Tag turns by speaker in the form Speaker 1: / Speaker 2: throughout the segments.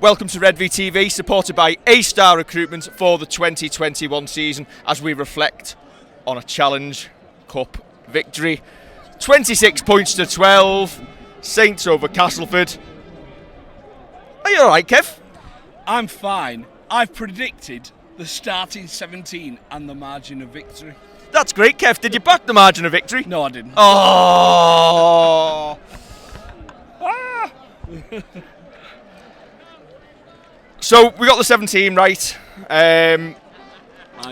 Speaker 1: Welcome to Redvee TV, supported by A-Star Recruitment for the 2021 season, as we reflect on a Challenge Cup victory. 26 points to 12, Saints over Castleford. Are you alright, Kev?
Speaker 2: I'm fine. I've predicted the starting 17 and the margin of victory.
Speaker 1: That's great, Kev. Did you back the margin of victory?
Speaker 2: No, I didn't.
Speaker 1: Oh! So, we got the 17 right.
Speaker 2: I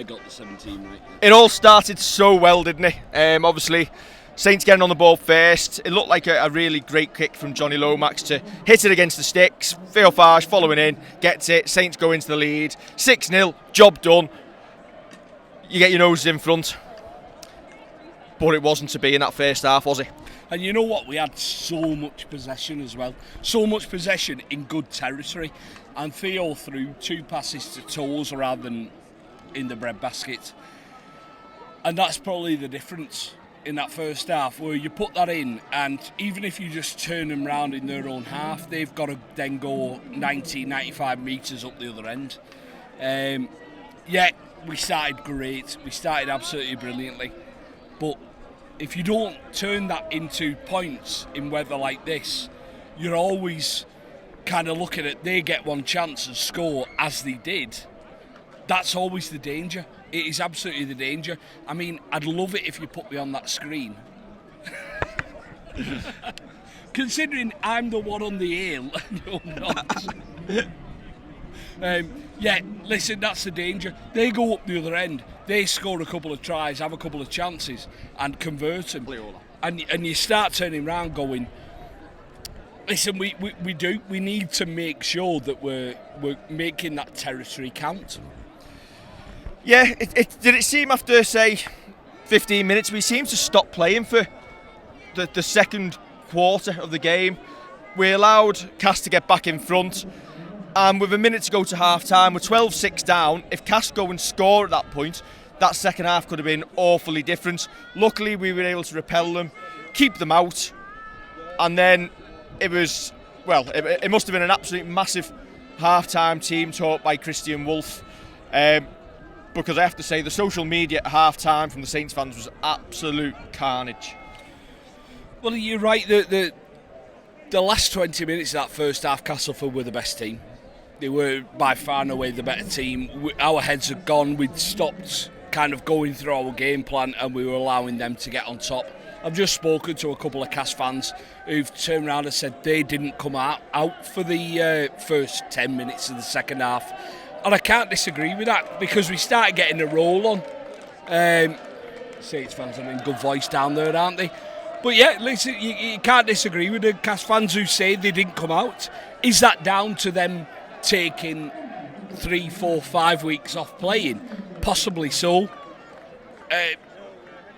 Speaker 2: got the 17 right.
Speaker 1: It all started so well, didn't it? Obviously, Saints getting on the ball first. It looked like a really great kick from Johnny Lomax to hit it against the sticks. Theo Farge following in, gets it. Saints go into the lead. 6-0, job done. You get your noses in front. But it wasn't to be in that first half, was it?
Speaker 2: And you know what? We had so much possession as well. So much possession in good territory. And Theo threw 2 passes to toes rather than in the breadbasket. And that's probably the difference in that first half, where you put that in, and even if you just turn them round in their own half, they've got to then go 90, 95 metres up the other end. We started great. We started absolutely brilliantly. But if you don't turn that into points in weather like this, you're always kind of looking at they get one chance and score as they did. That's always the danger. It is absolutely the danger. I mean, I'd love it if you put me on that screen. Considering I'm the one on the hill and you're not. Listen, that's the danger. They go up the other end. They score a couple of tries, have a couple of chances, and convert them. And you start turning around going, listen, we need to make sure that we're making that territory count.
Speaker 1: Yeah, did it seem after, say, 15 minutes, we seemed to stop playing for the second quarter of the game. We allowed Cass to get back in front, and with a minute to go to half-time, we're 12-6 down. If Cass go and score at that point, that second half could have been awfully different. Luckily, we were able to repel them, keep them out, and then it was, well, it must have been an absolute massive half-time team talk by Christian Wolf. Because I have to say, the social media at half-time from the Saints fans was absolute carnage.
Speaker 2: Well, you're right. The last 20 minutes of that first half, Castleford were the best team. They were by far and away the better team. Our heads had gone. We'd stopped kind of going through our game plan, and we were allowing them to get on top. I've just spoken to a couple of Cass fans who've turned around and said they didn't come out for the first 10 minutes of the second half. And I can't disagree with that, because we started getting a roll on. Saints fans are in good voice down there, aren't they? But yeah, listen, you can't disagree with the Cass fans who say they didn't come out. Is that down to them taking 3, 4, 5 weeks off playing? Possibly so.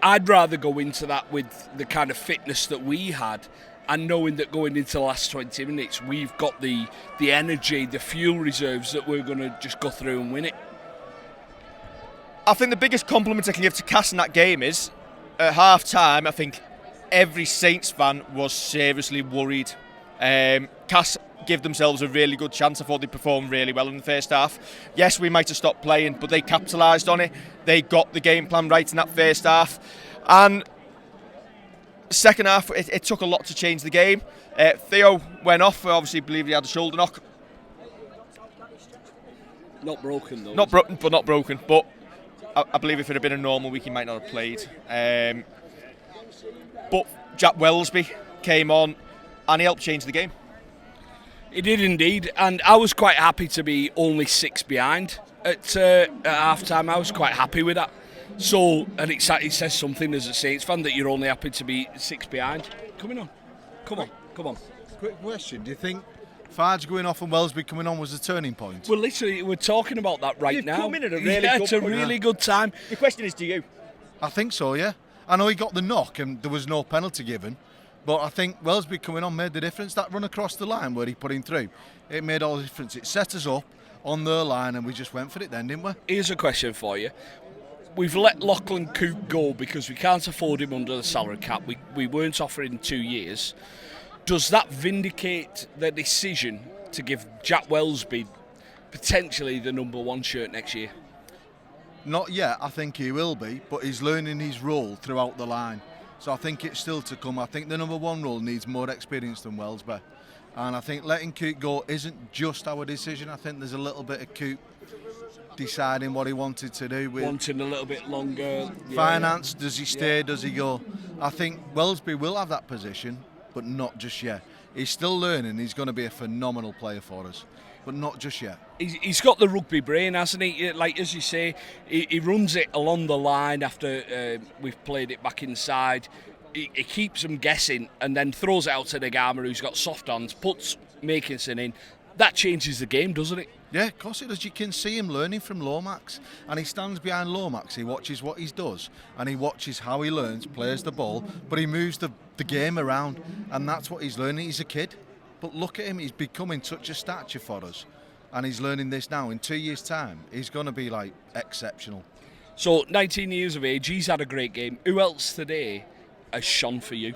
Speaker 2: I'd rather go into that with the kind of fitness that we had, and knowing that going into the last 20 minutes, we've got the energy, the fuel reserves that we're going to just go through and win it.
Speaker 1: I think the biggest compliment I can give to Cass in that game is, at half-time, I think every Saints fan was seriously worried. Cass gave themselves a really good chance. I thought they performed really well in the first half. Yes, we might have stopped playing, but they capitalised on it. They got the game plan right in that first half. And second half, it took a lot to change the game. Theo went off. We obviously believe he had a shoulder knock.
Speaker 2: Not broken, though.
Speaker 1: Not broken. But I believe if it had been a normal week, he might not have played. But Jack Wellesby came on, and he helped change the game.
Speaker 2: He did indeed, and I was quite happy to be only 6 behind at half-time. I was quite happy with that. So, and it says something as a Saints fan that you're only happy to be 6 behind. Come on.
Speaker 3: Quick question, do you think Farge going off and Wellesby coming on was a turning point?
Speaker 2: Well, literally, we're talking about that right
Speaker 1: You've
Speaker 2: now.
Speaker 1: come in at a really
Speaker 2: good time.
Speaker 1: The question is, do you?
Speaker 3: I think so, yeah. I know he got the knock and there was no penalty given, but I think Wellesby coming on made the difference. That run across the line where he put him through, it made all the difference. It set us up on their line and we just went for it then, didn't we?
Speaker 2: Here's a question for you. We've let Lachlan Cooke go because we can't afford him under the salary cap. We weren't offering 2 years. Does that vindicate the decision to give Jack Wellesby potentially the number 1 shirt next year?
Speaker 3: Not yet, I think he will be, but he's learning his role throughout the line. So I think it's still to come. I think the number 1 role needs more experience than Wellesby. And I think letting Coop go isn't just our decision. I think there's a little bit of Coop deciding what he wanted to do.
Speaker 2: Wanting a little bit longer.
Speaker 3: Finance, does he stay, does he go? I think Wellesby will have that position, but not just yet. He's still learning. He's going to be a phenomenal player for us, but not just yet.
Speaker 2: He's got the rugby brain, hasn't he? Like, as you say, he runs it along the line after we've played it back inside. He keeps them guessing and then throws it out to the Gama, who's got soft hands, puts Makinson in. That changes the game, doesn't it?
Speaker 3: Yeah, of course it does. You can see him learning from Lomax, and he stands behind Lomax. He watches what he does, and he watches how he learns, plays the ball, but he moves the game around, and that's what he's learning. He's a kid, but look at him. He's becoming such a stature for us, and he's learning this now. In 2 years' time, he's going to be, like, exceptional.
Speaker 2: So, 19 years of age, he's had a great game. Who else today has shone for you?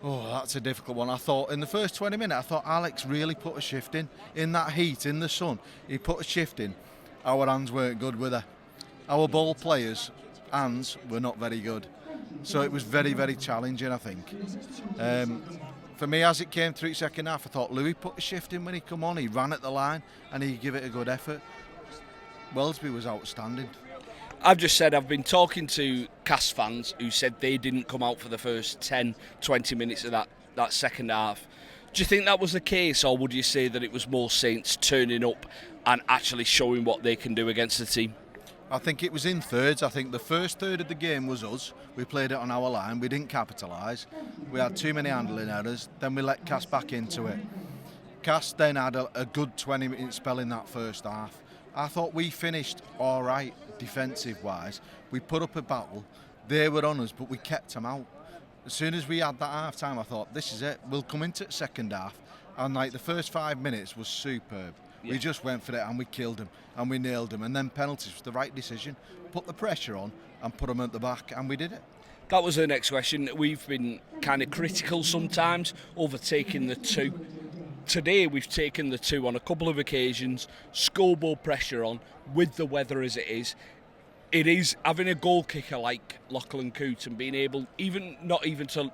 Speaker 3: Oh, that's a difficult one. I thought in the first 20 minutes, I thought Alex really put a shift in that heat, in the sun. He put a shift in. Our hands weren't good with her. Our ball players' hands were not very good. So it was very, very challenging, I think. For me, as it came through second half, I thought Louis put a shift in when he come on. He ran at the line and he gave it a good effort. Wellesby was outstanding.
Speaker 2: I've just said I've been talking to Cas fans who said they didn't come out for the first 10, 20 minutes of that second half. Do you think that was the case, or would you say that it was more Saints turning up and actually showing what they can do against the team?
Speaker 3: I think it was in thirds. I think the first third of the game was us. We played it on our line. We didn't capitalise. We had too many handling errors. Then we let Cas back into it. Cas then had a good 20-minute spell in that first half. I thought we finished all right defensive-wise. We put up a battle. They were on us, but we kept them out. As soon as we had that half-time, I thought, this is it. We'll come into the second half. And, like, the first 5 minutes was superb. Yeah. We just went for it and we killed them and we nailed them. And then penalties was the right decision. Put the pressure on and put them at the back, and we did it.
Speaker 2: That was the next question. We've been kind of critical sometimes over taking the 2. Today we've taken the 2 on a couple of occasions, scoreboard pressure on, with the weather as it is. It is having a goal kicker like Lachlan Coote and being able, not even to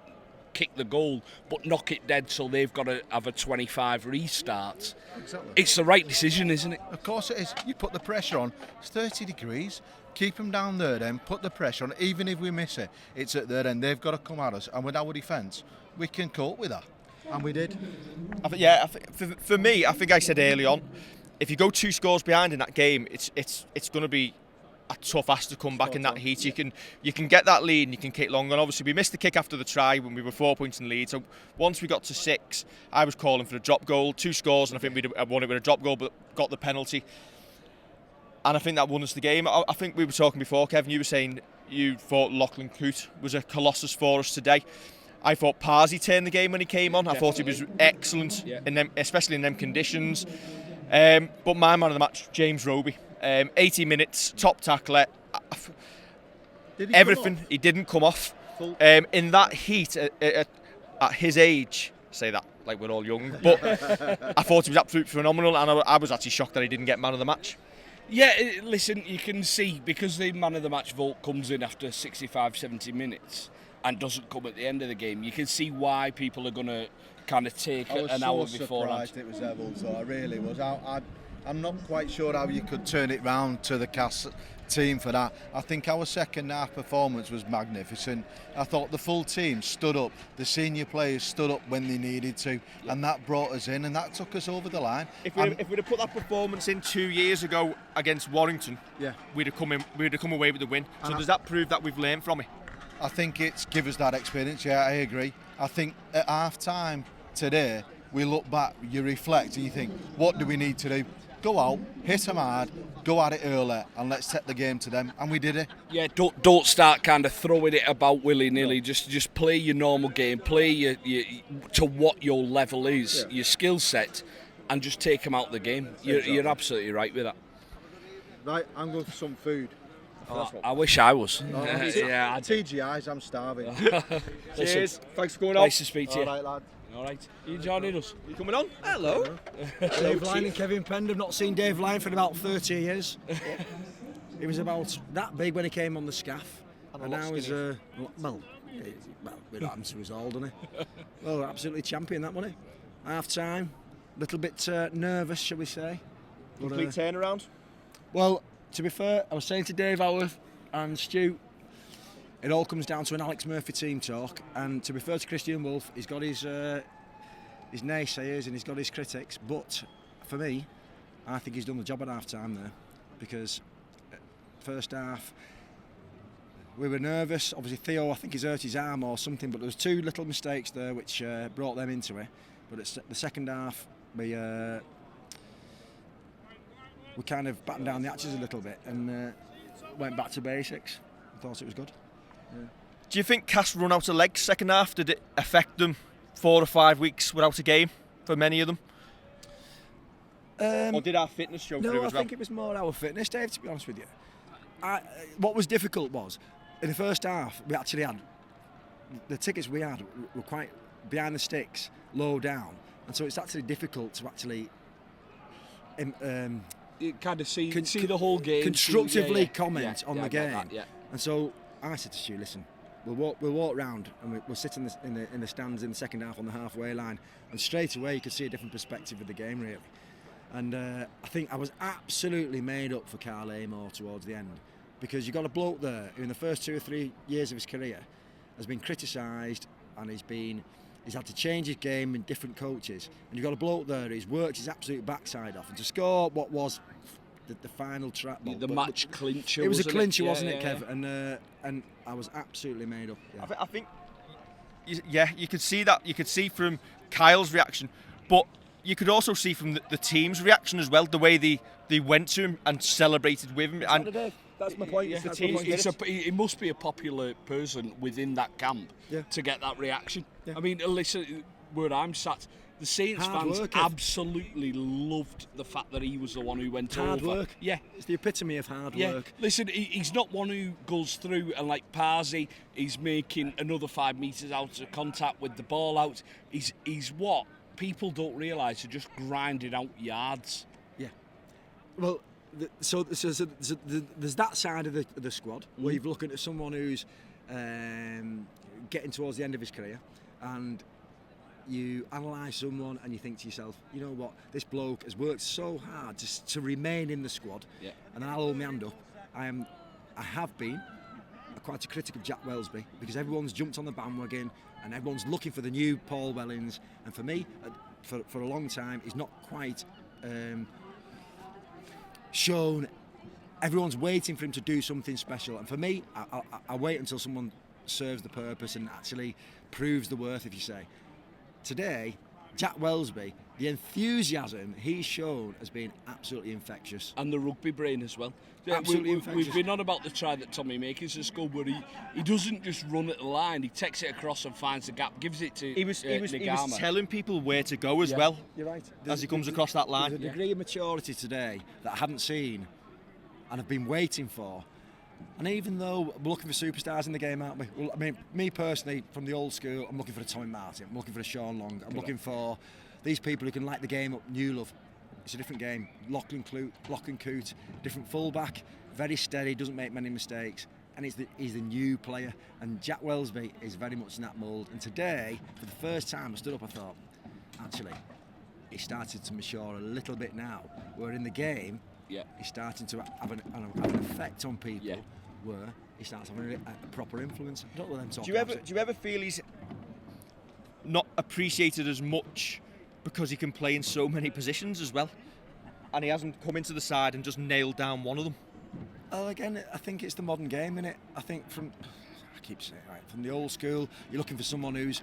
Speaker 2: kick the goal, but knock it dead so they've got to have a 25 restart.
Speaker 3: Exactly.
Speaker 2: It's the right decision, isn't it?
Speaker 3: Of course it is. You put the pressure on. It's 30 degrees. Keep them down there then. Put the pressure on. Even if we miss it, it's at their end. They've got to come at us. And with our defence, we can cope with that. And we did.
Speaker 1: For me, I think I said early on, if you go 2 scores behind in that game, it's going to be a tough ask to come back in that heat. You can get that lead and you can kick long. And obviously we missed the kick after the try when we were 4 points in the lead. So once we got to 6, I was calling for a drop goal, 2 scores, and I think we'd won it with a drop goal, but got the penalty. And I think that won us the game. I think we were talking before, Kevin, you were saying you thought Lachlan Coote was a colossus for us today. I thought Parsi turned the game when he came on.
Speaker 2: Definitely.
Speaker 1: I thought he was excellent, in them, especially in them conditions. But my man of the match, James Roby. 80 minutes, top tackler. Everything. He didn't come off. In that heat, at his age, say that like we're all young, but I thought he was absolutely phenomenal, and I was actually shocked that he didn't get man of the match.
Speaker 2: Yeah, listen, you can see, because the man of the match vote comes in after 65, 70 minutes and doesn't come at the end of the game, you can see why people are going to kind of take an hour before.
Speaker 3: I was so surprised it was Evans, though. I really was. I'm not quite sure how you could turn it round to the Cas team for that. I think our second half performance was magnificent. I thought the full team stood up, the senior players stood up when they needed to, and that brought us in and that took us over the line.
Speaker 1: If we'd have put that performance in 2 years ago against Warrington, we'd have come away with the win. So does that prove that we've learned from it?
Speaker 3: I think it's give us that experience. Yeah, I agree. I think at half time today, we look back, you reflect and you think, what do we need to do? Go out, hit them hard, go at it early, and let's take the game to them. And we did it.
Speaker 2: Yeah, don't start kind of throwing it about willy-nilly. No. Just play your normal game, play your to what your level is, your skill set, and just take them out of the game. You're absolutely right with that.
Speaker 3: Right, I'm going for some food.
Speaker 2: I wish I was.
Speaker 3: TGI's, I'm starving.
Speaker 1: Cheers. Thanks for coming on.
Speaker 2: Nice to speak to you.
Speaker 3: All right, lad.
Speaker 2: All right. Are you joining us?
Speaker 1: You coming on? Hello.
Speaker 4: Dave Lyon and Kevin Pend. I've not seen Dave Lyon for about 30 years. He was about that big when he came on the scaff. And now he's, we're not having to his old, isn't he? Well, absolutely champion, that money. Half time, little bit nervous, shall we say.
Speaker 1: Complete turnaround.
Speaker 4: Well, to be fair, I was saying to Dave Howarth and Stu, it all comes down to an Alex Murphy team talk. And to be fair to Christian Wolf, he's got his naysayers and he's got his critics. But for me, I think he's done the job at half time there, because first half we were nervous. Obviously Theo, I think he's hurt his arm or something, but there was two little mistakes there which brought them into it. But it's the second half we kind of battened down the hatches a little bit and went back to basics. I thought it was good. Yeah.
Speaker 1: Do you think Cass run out of legs second half? Did it affect them 4 or 5 weeks without a game for many of them? Or did our fitness show through as well?
Speaker 4: No, I think it was more our fitness, Dave, to be honest with you. What was difficult was, in the first half, we actually had, the tickets we had were quite behind the sticks, low down, and so it's actually difficult to actually
Speaker 2: You kind of see the whole game.
Speaker 4: Constructively comment on the game.
Speaker 2: Yeah.
Speaker 4: And so I said to Stu, listen, we'll walk round and we'll sit in the stands in the second half on the halfway line, and straight away you could see a different perspective of the game, really. And I think I was absolutely made up for Carl Amor towards the end, because you've got a bloke there who in the first 2 or 3 years of his career has been criticised and he's had to change his game in different coaches, and you've got a bloke there who's worked his absolute backside off, and to score what was the final trap,
Speaker 2: the match clincher.
Speaker 4: It was a clincher,
Speaker 2: yeah,
Speaker 4: wasn't it,
Speaker 2: yeah,
Speaker 4: Kev? And I was absolutely made up. Yeah.
Speaker 1: I think, you could see that. You could see from Kyle's reaction, but you could also see from the team's reaction as well, the way they went to him and celebrated with him. And
Speaker 4: that's my point.
Speaker 1: Yeah,
Speaker 4: That's
Speaker 1: the
Speaker 4: my
Speaker 1: team-
Speaker 4: point.
Speaker 2: He must be a popular person within that camp to get that reaction.
Speaker 4: Yeah.
Speaker 2: I mean, listen, where I'm sat, the Saints
Speaker 4: Hard
Speaker 2: fans
Speaker 4: work, Kev.
Speaker 2: absolutely loved the fact that he was the one who went
Speaker 4: Hard
Speaker 2: over.
Speaker 4: work.
Speaker 2: Yeah.
Speaker 4: It's the epitome of hard
Speaker 2: Yeah,
Speaker 4: work.
Speaker 2: listen, he's not one who goes through and like Parsi, he's making another 5 metres out of contact with the ball out. He's what people don't realise, are just grinding out yards.
Speaker 4: Yeah. Well, so there's that side of the squad where you're looking at someone who's getting towards the end of his career, and you analyse someone and you think to yourself, you know what, this bloke has worked so hard to remain in the squad.
Speaker 2: Yeah.
Speaker 4: And I'll hold my hand up. I have been quite a critic of Jack Welsby, because everyone's jumped on the bandwagon and everyone's looking for the new Paul Wellens, and for me, for a long time, he's not quite shown. Everyone's waiting for him to do something special, and for me, I wait until someone serves the purpose and actually proves the worth, if you say. Today, Jack Welsby, the enthusiasm he's shown has been absolutely infectious.
Speaker 2: And the rugby brain as well.
Speaker 4: Absolutely
Speaker 2: We've
Speaker 4: infectious.
Speaker 2: been on about the try that Tommy Makers has scored, where he doesn't just run at the line, he takes it across and finds the gap, gives it to
Speaker 1: he was
Speaker 2: Nagama.
Speaker 1: telling people where to go as well.
Speaker 4: You're right.
Speaker 1: As he comes across that line.
Speaker 4: There's a degree of maturity today that I haven't seen and I've been waiting for. And even though we're looking for superstars in the game, aren't we? Well, I mean, me personally, from the old school, I'm looking for a Tommy Martin, I'm looking for a Sean Long, I'm looking for these people who can light the game up, new love. It's a different game. Lachlan Coote, different fullback, very steady, doesn't make many mistakes, and he's the new player. And Jack Welsby is very much in that mould. And today, for the first time, I stood up, I thought, actually, he started to mature a little bit now. Where in the game, he's starting to have an effect on people, where he starts having a proper influence. I don't know what I'm talking about.
Speaker 1: Do you ever feel he's not appreciated as much because he can play in so many positions as well, and he hasn't come into the side and just nailed down one of them?
Speaker 4: Well, again, I think it's the modern game, innit? I think from the old school, you're looking for someone who's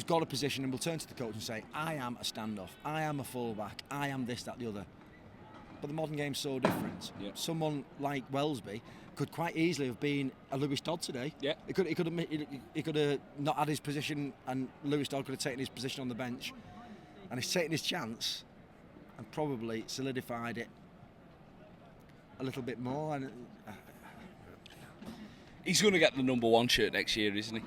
Speaker 4: got a position and will turn to the coach and say, I am a standoff, I am a fullback, I am this, that, the other. But the modern game's so different. Yeah. Someone like Welsby could quite easily have been a Lewis Dodd today.
Speaker 2: Yeah.
Speaker 4: He could have not had his position, and Lewis Dodd could have taken his position on the bench, and he's taken his chance and probably solidified it a little bit more. And
Speaker 2: he's going to get the number 1 shirt next year, isn't he?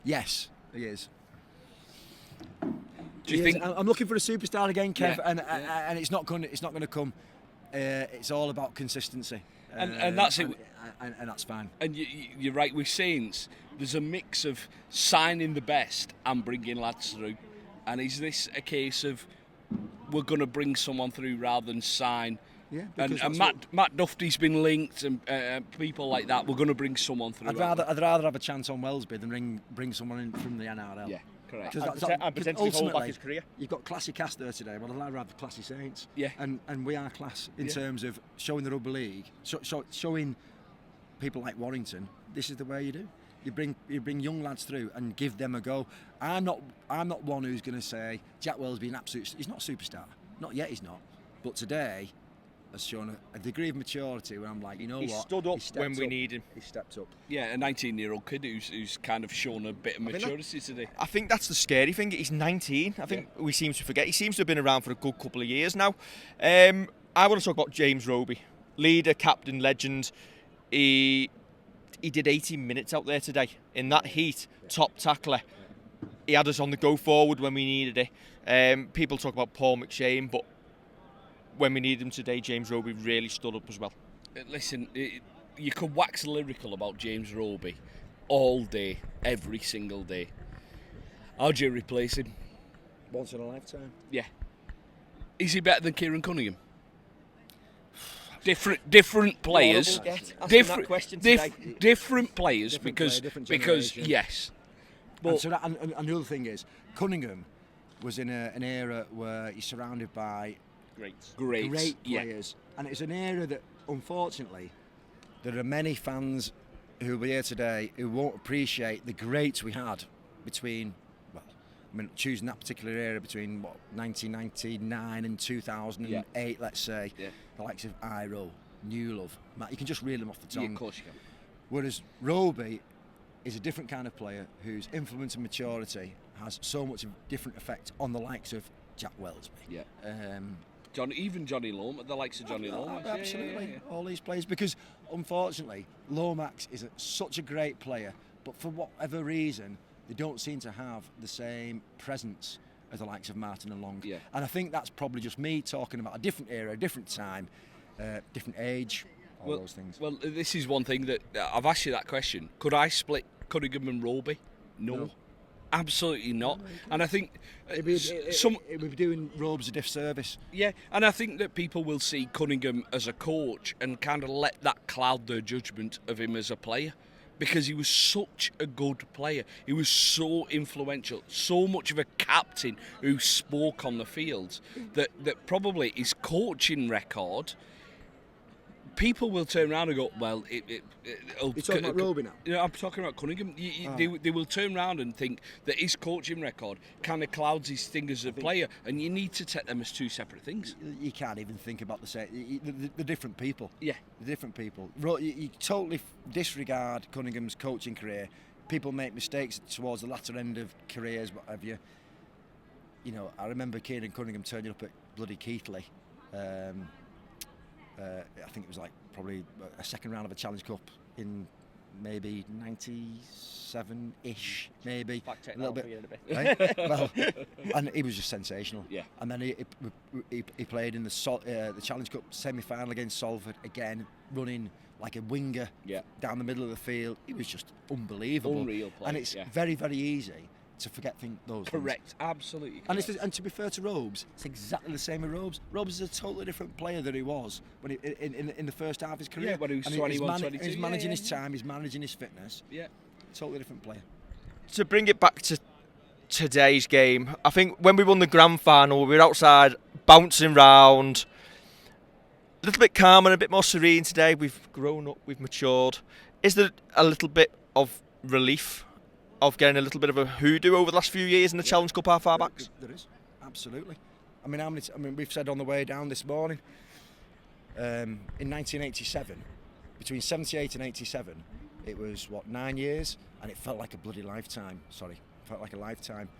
Speaker 4: Yes, he is.
Speaker 2: Do you think?
Speaker 4: I'm looking for a superstar again, Kev,
Speaker 2: Yeah.
Speaker 4: and it's not going to come. It's all about consistency,
Speaker 2: And that's it.
Speaker 4: and that's fine.
Speaker 2: And you're right with Saints. There's a mix of signing the best and bringing lads through. And is this a case of we're going to bring someone through rather than sign?
Speaker 4: Yeah,
Speaker 2: And Matt Duffy's been linked, and people like that. We're going to bring someone through.
Speaker 4: I'd rather have a chance on Wellsby than bring someone in from the NRL.
Speaker 2: Yeah, correct.
Speaker 1: And potentially hold back his career.
Speaker 4: You've got classy cast there today. Well, I'd rather have the classy Saints.
Speaker 2: Yeah.
Speaker 4: And we are class in terms of showing the rugby league, showing people like Warrington. This is the way you do. You bring young lads through and give them a go. I'm not one who's going to say Jack Wellsby he's not a superstar. Not yet, he's not. But today has shown a degree of maturity where I'm like, you know
Speaker 1: He
Speaker 4: what?
Speaker 1: stood up
Speaker 4: stepped
Speaker 1: when we need him.
Speaker 4: He stepped up.
Speaker 2: Yeah, a 19-year-old kid who's kind of shown a bit of maturity today.
Speaker 1: I think that's the scary thing. He's 19. I think we seem to forget. He seems to have been around for a good couple of years now. I want to talk about James Roby, leader, captain, legend. He did 18 minutes out there today in that heat. Top tackler. He had us on the go forward when we needed it. People talk about Paul McShane, but when we needed him today, James Roby really stood up as well.
Speaker 2: Listen, you could wax lyrical about James Roby all day, every single day. How'd you replace him?
Speaker 4: Once in a lifetime.
Speaker 2: Yeah. Is he better than Kieran Cunningham? Different players. Different players because
Speaker 4: generation.
Speaker 2: yes.
Speaker 4: But and the other thing is, Cunningham was in an era where he's surrounded by great players, and it's an era that unfortunately there are many fans who will be here today who won't appreciate the greats we had between, choosing that particular era between 1999 and 2008, let's say, the likes of Iro, Newlove, Matt, you can just reel them off the tongue.
Speaker 2: Yeah, of course you can.
Speaker 4: Whereas Roby is a different kind of player whose influence and maturity has so much of different effect on the likes of Jack Wellsby.
Speaker 2: Yeah. Johnny Lomax, the likes of Johnny Lomax.
Speaker 4: Absolutely,
Speaker 2: Yeah.
Speaker 4: all these players. Because unfortunately, Lomax is such a great player, but for whatever reason, they don't seem to have the same presence as the likes of Martin and Long.
Speaker 2: Yeah.
Speaker 4: And I think that's probably just me talking about a different era, a different time, different age, all those things.
Speaker 2: Well, this is one thing that I've asked you that question. Could I split Cunningham and Roby? No. Absolutely not. And I think
Speaker 4: It would be doing Robes a disservice.
Speaker 2: Yeah, and I think that people will see Cunningham as a coach and kind of let that cloud their judgment of him as a player, because he was such a good player. He was so influential, so much of a captain who spoke on the field that probably his coaching record, people will turn around and go, well,
Speaker 4: You're talking about Roby now?
Speaker 2: Yeah, I'm talking about Cunningham. They will turn around and think that his coaching record kind of clouds his thing as a player, and you need to take them as two separate things.
Speaker 4: You can't even think about the different people.
Speaker 2: Yeah.
Speaker 4: The different people. You totally disregard Cunningham's coaching career. People make mistakes towards the latter end of careers, what have you. You know, I remember Kieran Cunningham turning up at bloody Keighley. I think it was like probably a second round of a Challenge Cup in maybe 97-ish, maybe. A little bit. Right? Well, and he was just sensational.
Speaker 2: Yeah.
Speaker 4: And then he played in the Challenge Cup semi-final against Salford again, running like a winger down the middle of the field. He was just unbelievable.
Speaker 2: Unreal play,
Speaker 4: and it's very, very easy to forget those
Speaker 2: Correct,
Speaker 4: things.
Speaker 2: absolutely correct.
Speaker 4: And to be fair to Robes, it's exactly the same with Robes. Robes is a totally different player than he was when in the first half of his career.
Speaker 2: Yeah, when he was 21, 22.
Speaker 4: He's managing his time, he's managing his fitness.
Speaker 2: Yeah.
Speaker 4: Totally different player.
Speaker 1: To bring it back to today's game, I think when we won the grand final, we were outside bouncing round, a little bit calmer and a bit more serene today. We've grown up, we've matured. Is there a little bit of relief of getting a little bit of a hoodoo over the last few years in the Challenge Cup, our far backs?
Speaker 4: There is, absolutely. I mean, we've said on the way down this morning, in 1987, between 78 and 87, it was 9 years, and it felt like a bloody lifetime. Felt like a lifetime.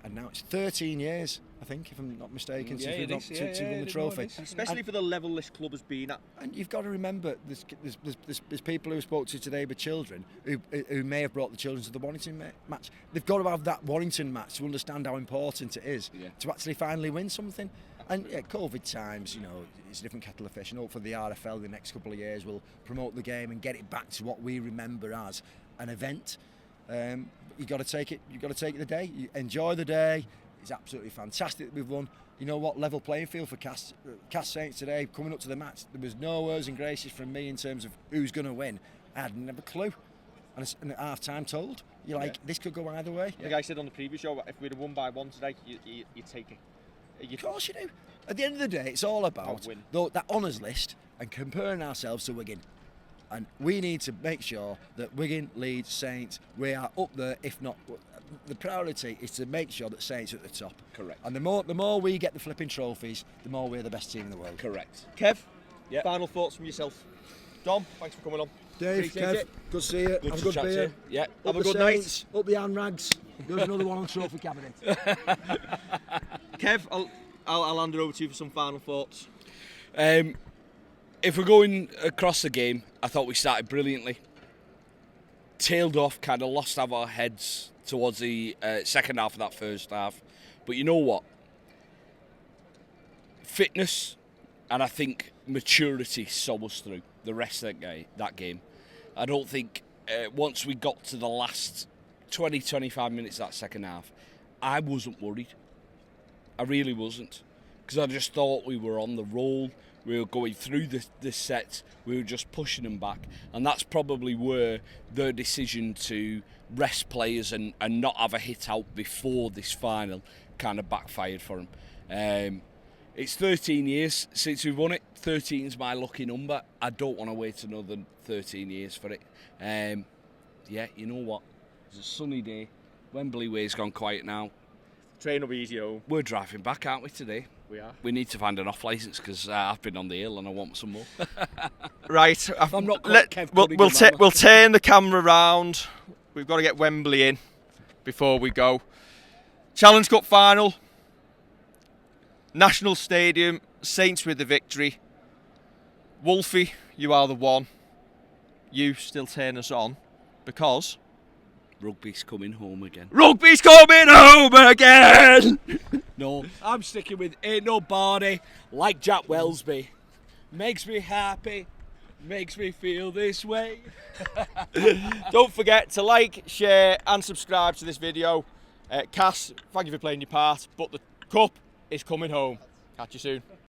Speaker 4: And now it's 13 years, I think, if I'm not mistaken, since we got to win the trophy.
Speaker 1: Especially for the level this club has been at.
Speaker 4: And you've got to remember, there's people who spoke to today with children who may have brought the children to the Warrington match. They've got to have that Warrington match to understand how important it is to actually finally win something. And COVID times, it's a different kettle of fish. And hopefully the RFL in the next couple of years will promote the game and get it back to what we remember as an event. You got to take it. You got to take the day. You enjoy the day. It's absolutely fantastic that we've won. You know what? Level playing field for Cass Saints today. Coming up to the match, there was no words and graces from me in terms of who's going to win. I had never a clue. And at half time told, you're like, this could go either way.
Speaker 1: Like I said on the previous show, if we'd have won by 1 today, you'd take it.
Speaker 4: Of course you do. At the end of the day, it's all about that honours list and comparing ourselves to Wigan. And we need to make sure that Wigan, Leeds, Saints, we are up there, if not. The priority is to make sure that Saints are at the top.
Speaker 2: Correct.
Speaker 4: And the more we get the flipping trophies, the more we're the best team in the world.
Speaker 2: Correct.
Speaker 1: Kev, final thoughts from yourself. Dom, thanks for coming on.
Speaker 4: Dave, Kev, good to see you. Have a good beer.
Speaker 2: Yeah.
Speaker 1: Have a good night.
Speaker 4: Up the hand rags. There's another one on trophy cabinet.
Speaker 1: Kev, I'll hand it over to you for some final thoughts.
Speaker 2: If we're going across the game, I thought we started brilliantly. Tailed off, kind of lost our heads towards the second half of that first half. But you know what? Fitness and I think maturity saw us through the rest of that game. I don't think once we got to the last 20-25 minutes of that second half, I wasn't worried. I really wasn't. Because I just thought we were on the roll. We were going through the sets. We were just pushing them back. And that's probably where their decision to rest players and not have a hit out before this final kind of backfired for them. It's 13 years since we've won it. 13 is my lucky number. I don't want to wait another 13 years for it. You know what? It's a sunny day. Wembley Way's gone quiet now.
Speaker 1: Train will be easy home.
Speaker 2: We're driving back, aren't we, today?
Speaker 1: We are.
Speaker 2: We need to find an off licence because I've been on the hill and I want some more.
Speaker 1: Right.
Speaker 2: I'm not
Speaker 1: we'll turn the camera round. We've got to get Wembley in before we go. Challenge Cup final. National Stadium. Saints with the victory. Wolfie, you are the one. You still turn us on because
Speaker 2: Rugby's coming home again.
Speaker 1: Rugby's coming home again!
Speaker 2: No, I'm sticking with Ain't Nobody Like Jack Wellsby. Makes me happy, makes me feel this way.
Speaker 1: Don't forget to like, share and subscribe to this video. Cass, thank you for playing your part, but the cup is coming home. Catch you soon.